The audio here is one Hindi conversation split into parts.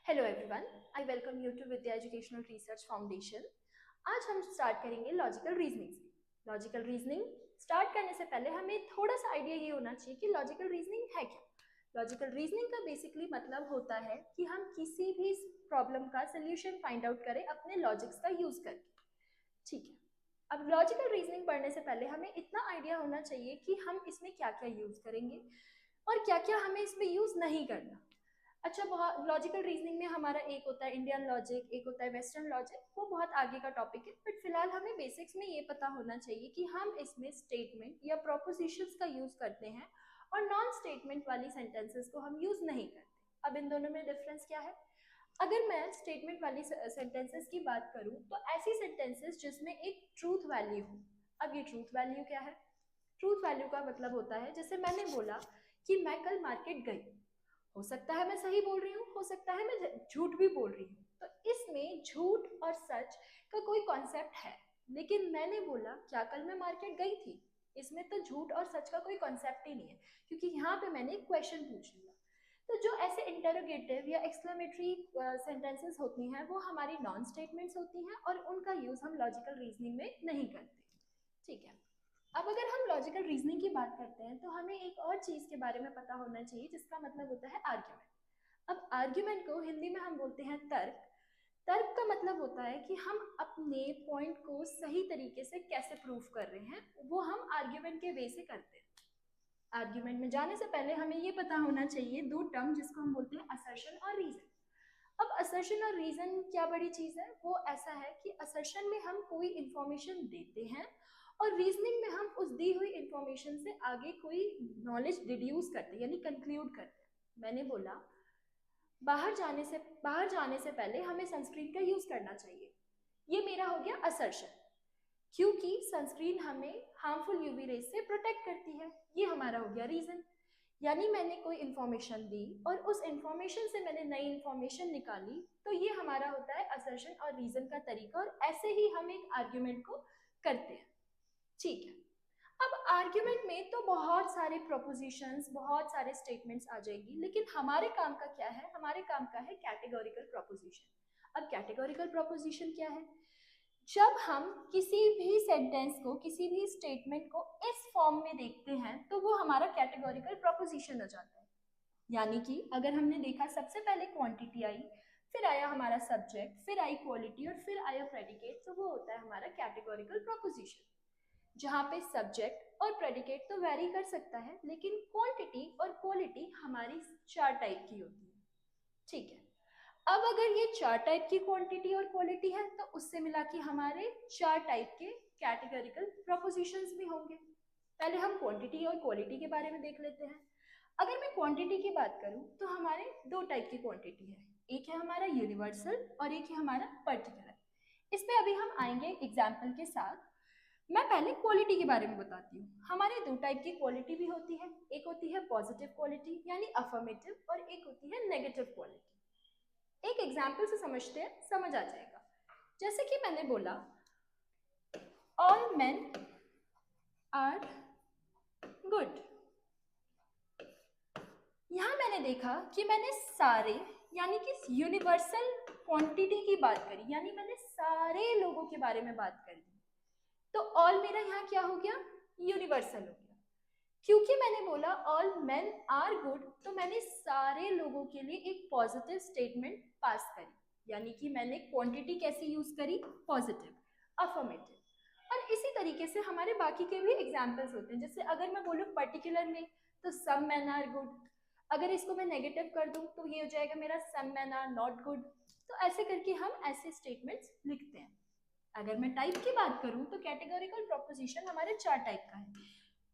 Hello everyone, I welcome you to Vidya educational research foundation. आज हम स्टार्ट करेंगे लॉजिकल रीजनिंग से। लॉजिकल रीजनिंग स्टार्ट करने से पहले हमें थोड़ा सा आइडिया ये होना चाहिए कि लॉजिकल रीजनिंग है क्या। लॉजिकल रीजनिंग का बेसिकली मतलब होता है कि हम किसी भी प्रॉब्लम का सोल्यूशन फाइंड आउट करें अपने लॉजिक्स का यूज करके। ठीक है, अब लॉजिकल रीजनिंग पढ़ने से पहले हमें इतना आइडिया होना चाहिए कि हम इसमें क्या क्या यूज करेंगे और क्या क्या हमें इसमें यूज नहीं करना। अच्छा, बहुत लॉजिकल रीजनिंग में हमारा एक होता है इंडियन लॉजिक, एक होता है वेस्टर्न लॉजिक, वो बहुत आगे का टॉपिक है। बट फिलहाल हमें बेसिक्स में ये पता होना चाहिए कि हम इसमें स्टेटमेंट या प्रोपोजिशंस का यूज करते हैं और नॉन स्टेटमेंट वाली सेंटेंसेस को हम यूज नहीं करते। अब इन दोनों में डिफरेंस क्या है? अगर मैं स्टेटमेंट वाली सेंटेंसेस की बात करूं तो ऐसी सेंटेंसेस जिसमें एक ट्रूथ वैल्यू हो। अब ये ट्रूथ वैल्यू क्या है? ट्रूथ वैल्यू का मतलब होता है, जैसे मैंने बोला कि मैं कल मार्केट गई, हो सकता है मैं सही बोल रही हूँ, हो सकता है मैं झूठ भी बोल रही हूँ, तो इसमें झूठ और सच का कोई कॉन्सेप्ट है। लेकिन मैंने बोला क्या कल मैं मार्केट गई थी, इसमें तो झूठ और सच का कोई कॉन्सेप्ट ही नहीं है, क्योंकि यहाँ पे मैंने एक क्वेश्चन पूछ लिया। तो जो ऐसे इंटरोगेटिव या एक्सक्लेमेटरी सेंटेंसेस होती हैं वो हमारी नॉन स्टेटमेंट्स होती हैं और उनका यूज हम लॉजिकल रीजनिंग में नहीं करते। ठीक है, अब अगर हम लॉजिकल रीजनिंग की बात करते हैं तो हमें एक और चीज के बारे में पता होना चाहिए जिसका मतलब होता है आर्ग्यूमेंट। अब आर्ग्यूमेंट को हिंदी में हम बोलते हैं तर्क। तर्क का मतलब होता है कि हम अपने पॉइंट को सही तरीके से कैसे प्रूफ कर रहे हैं, वो हम आर्ग्यूमेंट के वे से करते हैं। आर्ग्यूमेंट में जाने से पहले हमें ये पता होना चाहिए दो टर्म जिसको हम बोलते हैं असर्शन और रीजन। अब असर्शन और रीजन क्या बड़ी चीज है? वो ऐसा है कि असर्शन में हम कोई इंफॉर्मेशन देते हैं और रीजनिंग में हम उस दी हुई इंफॉर्मेशन से आगे कोई नॉलेज डिड्यूस करते हैं, यानी कंक्लूड करते हैं। मैंने बोला बाहर जाने से पहले हमें सनस्क्रीन का यूज करना चाहिए, ये मेरा हो गया असर्शन, क्योंकि सनस्क्रीन हमें हार्मफुल यूवी रेज से प्रोटेक्ट करती है। ये हमारा हो गया रीजन, यानी मैंने कोई इंफॉर्मेशन दी और उस इंफॉर्मेशन से मैंने नई इंफॉर्मेशन निकाली, तो ये हमारा होता है असर्शन और रीजन का तरीका, और ऐसे ही हम एक आर्ग्यूमेंट को करते हैं। ठीक है, अब आर्ग्यूमेंट में तो बहुत सारे प्रोपोजिशंस, बहुत सारे स्टेटमेंट्स आ जाएंगी, लेकिन हमारे काम का क्या है? हमारे काम का है कैटेगोरिकल प्रोपोजिशन। अब कैटेगोरिकल प्रोपोजिशन क्या है? जब हम किसी भी सेंटेंस को, किसी भी स्टेटमेंट को इस फॉर्म में देखते हैं तो वो हमारा कैटेगोरिकल प्रोपोजिशन हो जाता है। यानी कि अगर हमने देखा सबसे पहले क्वांटिटी आई, फिर आया हमारा सब्जेक्ट, फिर आई क्वालिटी और फिर आया प्रेडिकेट, तो वो होता है हमारा कैटेगोरिकल प्रोपोजिशन। जहाँ पे सब्जेक्ट और प्रेडिकेट तो वेरी कर सकता है, लेकिन क्वांटिटी और क्वालिटी हमारी चार टाइप की होती है। ठीक है, अब अगर ये चार टाइप की क्वांटिटी और क्वालिटी है तो उससे मिला के हमारे चार टाइप के कैटेगोरिकल प्रोपोजिशंस भी होंगे। पहले हम क्वांटिटी और क्वालिटी के बारे में देख लेते हैं। अगर मैं क्वांटिटी की बात करूं तो हमारे दो टाइप की क्वांटिटी है, एक है हमारा यूनिवर्सल और एक है हमारा पर्टिकुलर। इस पे अभी हम आएंगे एग्जाम्पल के साथ। मैं पहले क्वालिटी के बारे में बताती हूँ। हमारे दो टाइप की क्वालिटी भी होती है, एक होती है पॉजिटिव क्वालिटी यानी अफर्मेटिव, और एक होती है नेगेटिव क्वालिटी। एक एग्जाम्पल से समझते हैं, समझ आ जाएगा। जैसे कि मैंने बोला ऑल मेन आर गुड। यहां मैंने देखा कि मैंने सारे यानी कि यूनिवर्सल क्वांटिटी की बात करी, यानी मैंने सारे लोगों के बारे में बात करी, तो ऑल मेरा यहाँ क्या हो गया? यूनिवर्सल हो गया। क्योंकि मैंने बोला ऑल मेन आर गुड, तो मैंने सारे लोगों के लिए एक पॉजिटिव स्टेटमेंट पास करी, यानी कि मैंने क्वांटिटी कैसी यूज करी? Positive, affirmative. और इसी तरीके से हमारे बाकी के भी एग्जाम्पल्स होते हैं। जैसे अगर मैं बोलूँ पर्टिकुलर में तो सम मैन आर गुड, अगर इसको मैं नेगेटिव कर दूं तो ये हो जाएगा मेरा सम मैन आर नॉट गुड। तो ऐसे करके हम ऐसे स्टेटमेंट्स लिखते हैं। अगर मैं टाइप की बात करूं तो कैटेगोरिकल प्रोपोजिशन हमारे चार टाइप का है,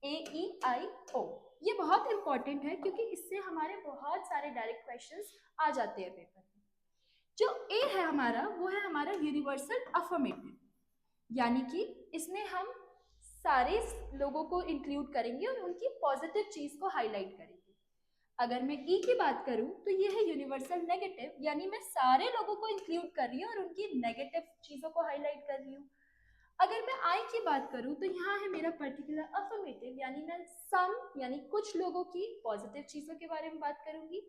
AEIO। ये बहुत इंपॉर्टेंट है क्योंकि इससे हमारे बहुत सारे डायरेक्ट क्वेश्चंस आ जाते हैं पेपर में। जो ए है हमारा, वो है हमारा यूनिवर्सल अफर्मेटिव, यानी कि इसमें हम सारे लोगों को इंक्लूड करेंगे और उनकी पॉजिटिव चीज को हाईलाइट करेंगे। अगर मैं ई की बात करूं तो ये है यूनिवर्सल नेगेटिव, यानी मैं सारे लोगों को इंक्लूड कर रही हूँ और उनकी नेगेटिव चीजों को हाईलाइट कर रही हूँ। अगर मैं आई की बात करूं तो यहाँ है मेरा पर्टिकुलर अफर्मेटिव, यानी मैं सम यानी कुछ लोगों की पॉजिटिव चीजों के बारे में बात करूंगी,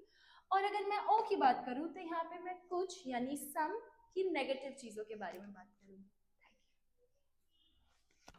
और अगर मैं ओ की बात करूँ तो यहाँ पे मैं कुछ यानी सम की नेगेटिव चीज़ों के बारे में बात करूँगी।